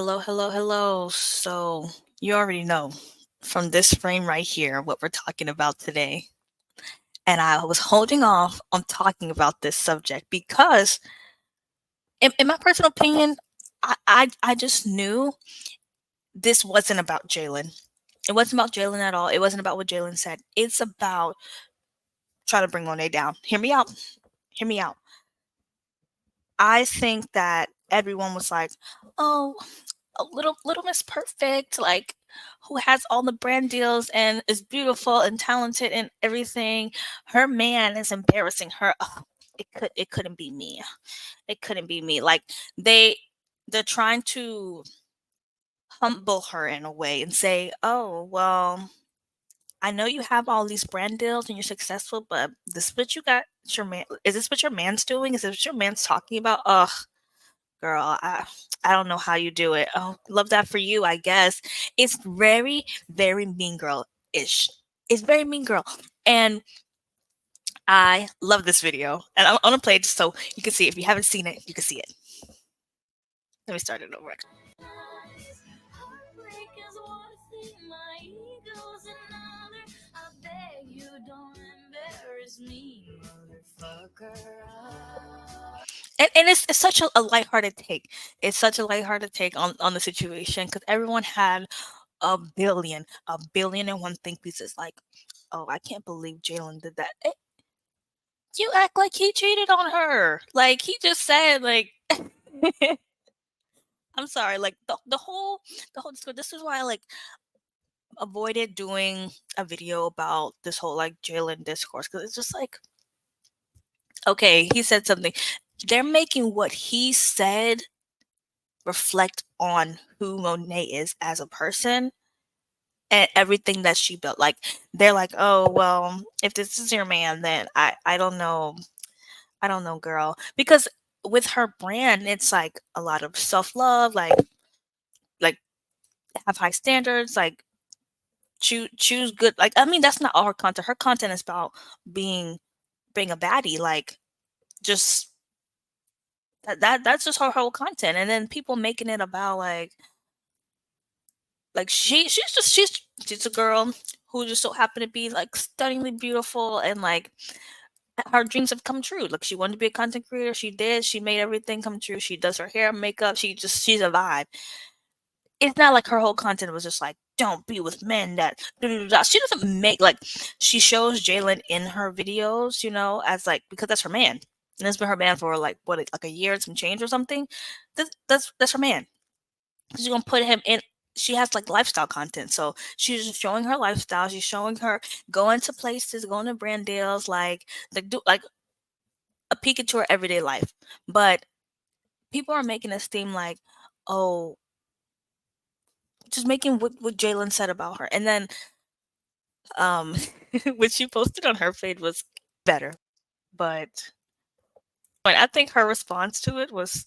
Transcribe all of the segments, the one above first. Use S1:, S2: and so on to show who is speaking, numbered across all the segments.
S1: Hello, hello, hello. So, you already know from this frame right here what we're talking about today. And I was holding off on talking about this subject because, in my personal opinion, I just knew this wasn't about Jalen. It wasn't about Jalen at all. It wasn't about what Jalen said. It's about trying to bring Monet down. Hear me out. Hear me out. I think that everyone was like, oh, a little Miss Perfect, like who has all the brand deals and is beautiful and talented and everything. Her man is embarrassing her. Ugh, it couldn't be me. It couldn't be me. Like they they're trying to humble her in a way and say, "Oh, well, I know you have all these brand deals and you're successful, but this what you got your man is this what your man's doing? Is this what your man's talking about?" Ugh, girl, I don't know how you do it. Oh, love that for you, I guess. It's very, very mean girl-ish. It's very mean girl. And I love this video. And I'm gonna play it just so you can see it. If you haven't seen it, you can see it. Let me start it over. And it's such a lighthearted take. It's such a lighthearted take on the situation because everyone had a billion and one think pieces. Like, oh, I can't believe Jalen did that. You act like he cheated on her. Like he just said, like I'm sorry, like the whole discourse. This is why I like avoided doing a video about this whole like Jalen discourse because it's just like, okay, he said something. They're making what he said reflect on who Monet is as a person and everything that she built. Like they're like, oh well, if this is your man, then I don't know. I don't know, girl. Because with her brand, it's like a lot of self love, like have high standards, like choose good. Like I mean, that's not all her content. Her content is about being a baddie, like just that's just her whole content. And then people making it about like she's a girl who just so happened to be like stunningly beautiful and like her dreams have come true. Like she wanted to be a content creator, she did. She made everything come true. She does her hair, makeup. She's a vibe. It's not like her whole content was just like don't be with men that she doesn't make like she shows Jalen in her videos, as like because that's her man. And it's been her man for like what like a year and some change or something. That's her man. She's gonna put him in. She has like lifestyle content, so she's just showing her lifestyle. She's showing her going to places, going to brand deals, like do like a peek into her everyday life. But people are making it seem like, oh, just making what Jalen said about her, and then um, what she posted on her feed was better. But I think her response to it was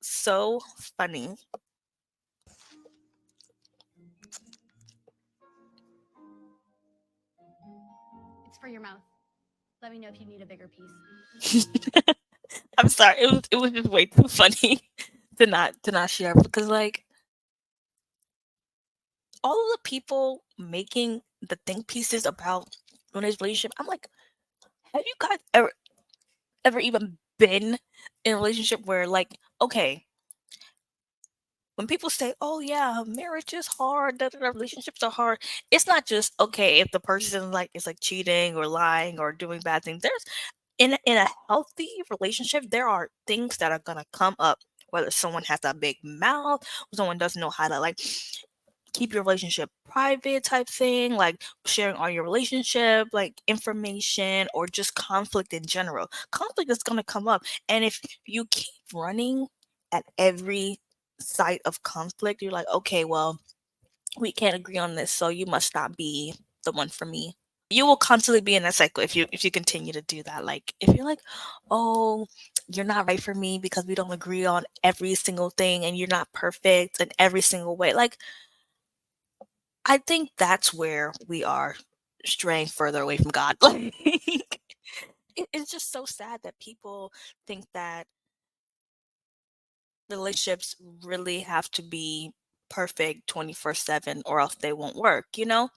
S1: so funny.
S2: It's for your mouth. Let me know if you need a bigger piece.
S1: I'm sorry, it was just way too funny to not share because like all of the people making the think pieces about Renee's relationship, I'm like, have you guys ever even been in a relationship where like, okay, when people say, "Oh yeah, marriage is hard," relationships are hard. It's not just okay if the person like is like cheating or lying or doing bad things. There's in a healthy relationship, there are things that are gonna come up. Whether someone has a big mouth, or someone doesn't know how to like keep your relationship private type thing, like sharing all your relationship, like information, or just conflict in general. Conflict is gonna come up. And if you keep running at every site of conflict, you're like, okay, well, we can't agree on this, so you must not be the one for me. You will constantly be in that cycle if you continue to do that. Like if you're like, oh, you're not right for me because we don't agree on every single thing and you're not perfect in every single way. Like I think that's where we are straying further away from God. Like, it's just so sad that people think that relationships really have to be perfect 24/7 or else they won't work, you know?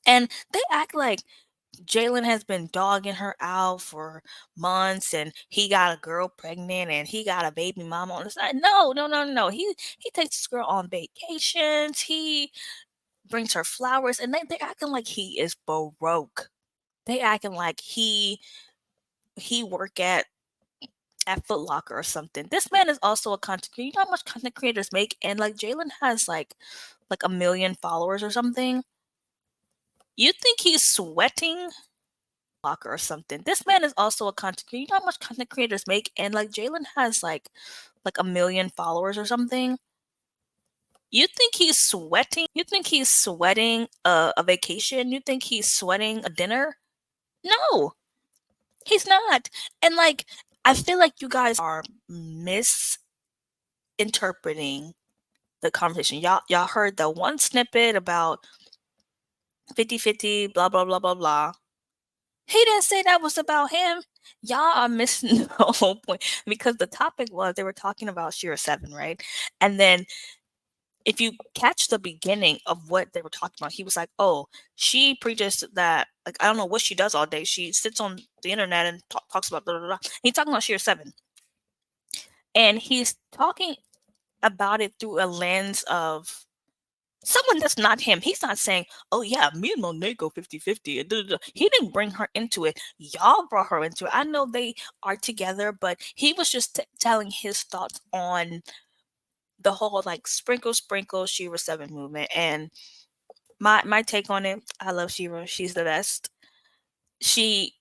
S1: And they act like Jalen has been dogging her out for months and he got a girl pregnant and he got a baby mama on the side. No, no, no, no. He takes this girl on vacations. He brings her flowers and they're acting like he is broke. They acting like he work at Foot Locker or something. This man is also a content creator. You know how much content creators make? And like Jalen has like 1 million followers or something. You think he's sweating Locker or something. This man is also a content creator. You know how much content creators make? And like Jalen has like 1 million followers or something. You think he's sweating? You think he's sweating a vacation? You think he's sweating a dinner? No, he's not. And like I feel like you guys are misinterpreting the conversation. Y'all heard the one snippet about 50-50, blah blah blah blah blah. He didn't say that was about him. Y'all are missing the whole point because the topic was they were talking about Shira 7, right? And then if you catch the beginning of what they were talking about, he was like, "Oh, she preaches that like I don't know what she does all day. She sits on the internet and talks about blah blah blah." He's talking about Shira 7, and he's talking about it through a lens of someone that's not him. He's not saying, "Oh yeah, me and Monet go 50-50." He didn't bring her into it. Y'all brought her into it. I know they are together, but he was just telling his thoughts on the whole like sprinkle sprinkle Shira 7 movement. And my take on it, I love Shira. She's the best. She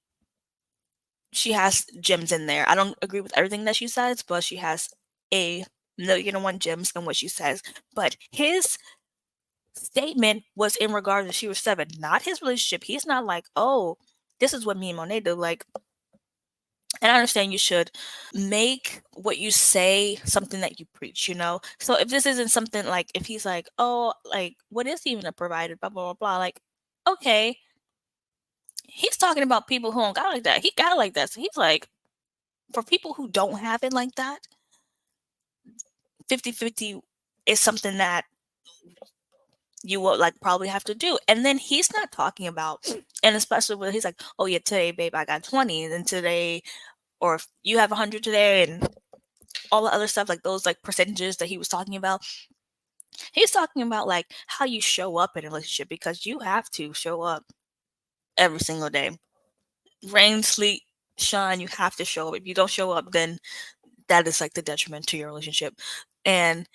S1: she has gems in there. I don't agree with everything that she says, but she has a million and one gems in what she says. But his statement was in regard to Shira 7, not his relationship. He's not like, oh, this is what me and Monet do. Like, and I understand you should make what you say something that you preach, you know? So if this isn't something like, if he's like, oh, like, what is even a provider, blah, blah, blah, blah, like, okay, he's talking about people who don't got it like that. He got it like that. So he's like, for people who don't have it like that, 50-50 is something that you will like probably have to do. And then he's not talking about, and especially when he's like, oh yeah, today, babe, I got 20, and today, or if you have 100 today, and all the other stuff, like those like percentages that he was talking about. He's talking about like how you show up in a relationship because you have to show up every single day. Rain, sleet, shine, you have to show up. If you don't show up, then that is like the detriment to your relationship. And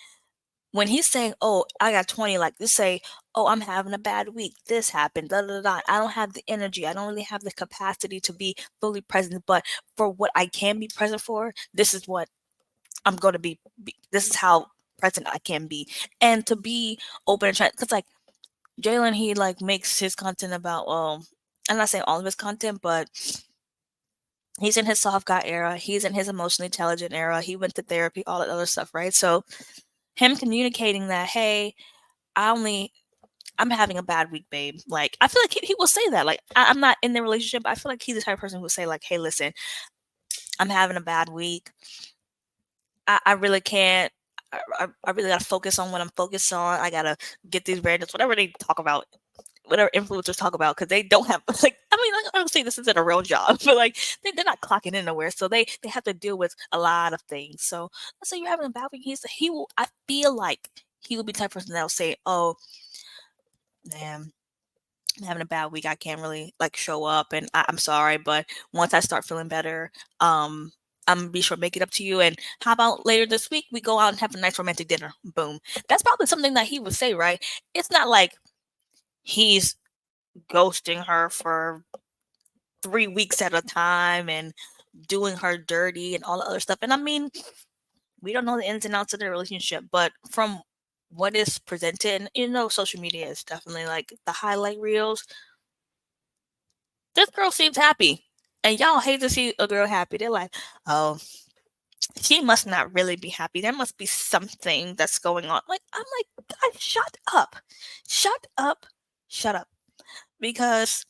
S1: when he's saying, "Oh, I got 20," like just say, "Oh, I'm having a bad week. This happened. Da da da. I don't have the energy. I don't really have the capacity to be fully present. But for what I can be present for, this is what I'm going to be. This is how present I can be." And to be open and try, because like Jalen, he like makes his content about. Well, I'm not saying all of his content, but he's in his soft guy era. He's in his emotionally intelligent era. He went to therapy, all that other stuff, right? So him communicating that, hey, I'm having a bad week, babe. Like, I feel like he will say that. Like, I'm not in the relationship. I feel like he's the type of person who would say, like, hey, listen, I'm having a bad week. I really can't. I really gotta focus on what I'm focused on. I gotta get these brands, whatever they talk about, whatever influencers talk about, because they don't have like. I mean, I don't say this isn't a real job, but like they're not clocking in nowhere, so they have to deal with a lot of things. So let's say you're having a bad week. He will. I feel like he will be the type of person that'll say, "Oh, man, I'm having a bad week. I can't really like show up, and I'm sorry, but once I start feeling better, I'm gonna be sure to make it up to you. And how about later this week we go out and have a nice romantic dinner? Boom. That's probably something that he would say, right? It's not like he's ghosting her for 3 weeks at a time and doing her dirty and all the other stuff. And I mean, we don't know the ins and outs of their relationship, but from what is presented, you know, social media is definitely like the highlight reels. This girl seems happy. And y'all hate to see a girl happy. They're like, oh, she must not really be happy. There must be something that's going on. Like, I'm like, guys, shut up. Shut up. Shut up. Because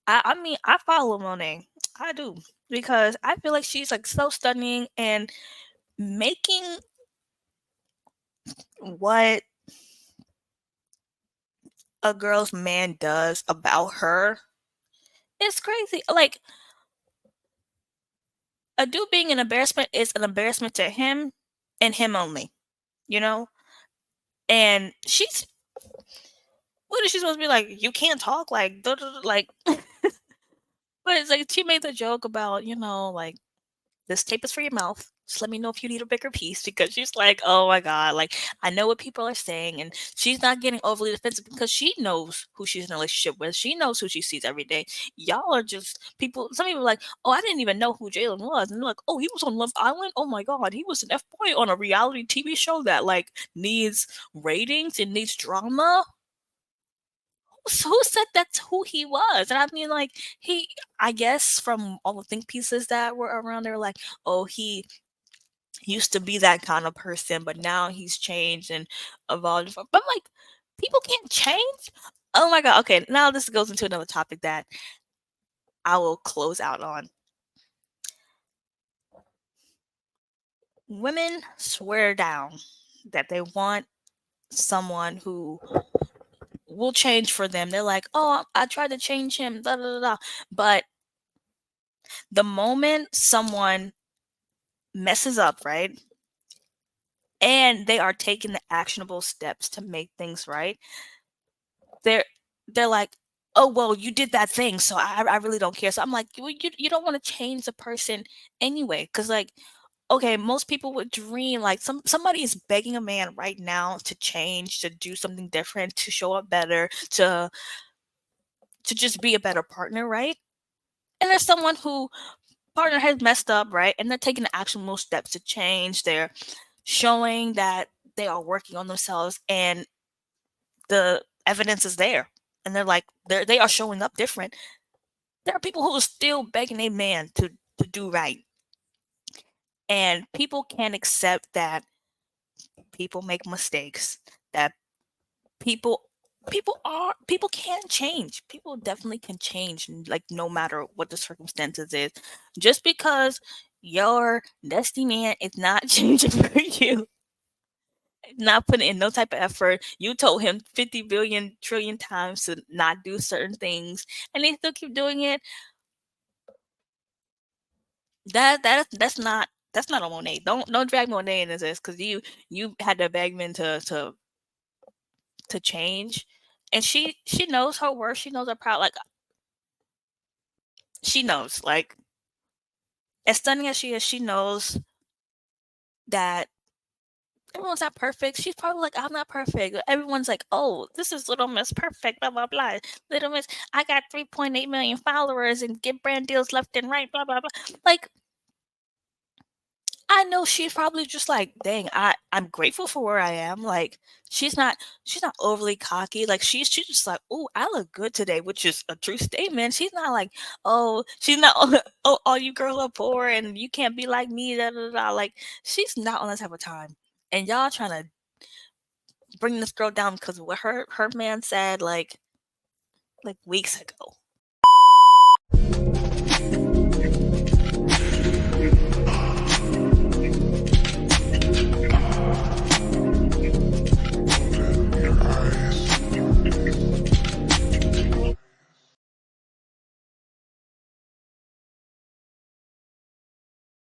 S1: I mean, I follow Monet. I do. Because I feel like she's like so stunning and making what a girl's man does about her is crazy. Like, a dude being an embarrassment is an embarrassment to him and him only, you know? And what is she supposed to be like? You can't talk, like, duh, duh, duh, like, but it's like she made the joke about, like, this tape is for your mouth. Just let me know if you need a bigger piece, because she's like, oh my God, like, I know what people are saying. And she's not getting overly defensive because she knows who she's in a relationship with. She knows who she sees every day. Y'all are just people. Some people are like, oh, I didn't even know who Jalen was. And they're like, oh, he was on Love Island. Oh my God, he was an F boy on a reality TV show that like needs ratings and needs drama. Who said that's who he was? And I mean, like, I guess from all the think pieces that were around, they were like, oh, he used to be that kind of person, but now he's changed and evolved. But like, people can't change. Oh my God. Okay, now this goes into another topic that I will close out on. Women swear down that they want someone who will change for them. They're like, oh, I tried to change him, da da da da. But the moment someone messes up, right? And they are taking the actionable steps to make things right. They're like, oh well, you did that thing, so I really don't care. So I'm like, you don't want to change the person anyway, because like, okay, most people would dream like somebody is begging a man right now to change, to do something different, to show up better, to just be a better partner, right? And there's someone who partner has messed up, right? And they're taking the actionable steps to change. They're showing that they are working on themselves, and the evidence is there. And they're like, they are showing up different. There are people who are still begging a man to do right. And people can't accept that people make mistakes, that people people can change. People definitely can change, like, no matter what the circumstances is. Just because your destiny man is not changing for you, not putting in no type of effort. You told him 50 billion trillion times to not do certain things, and they still keep doing it. That's not a Monet. Don't drag Monet into this, because you had to beg men to change, and she knows her worth. She knows her proud. Like, she knows, like, as stunning as she is, she knows that everyone's not perfect. She's probably like, I'm not perfect. Everyone's like, oh, this is Little Miss Perfect, blah, blah, blah. Little Miss, I got 3.8 million followers and get brand deals left and right, blah, blah, blah. Like, I know she's probably just like, dang, I'm grateful for where I am. Like, she's not overly cocky. Like, she's just like, oh, I look good today, which is a true statement. She's not like, oh, she's not, oh, all you girls are poor and you can't be like me, da da da. Like, she's not on that type of time. And y'all trying to bring this girl down because what her man said like weeks ago.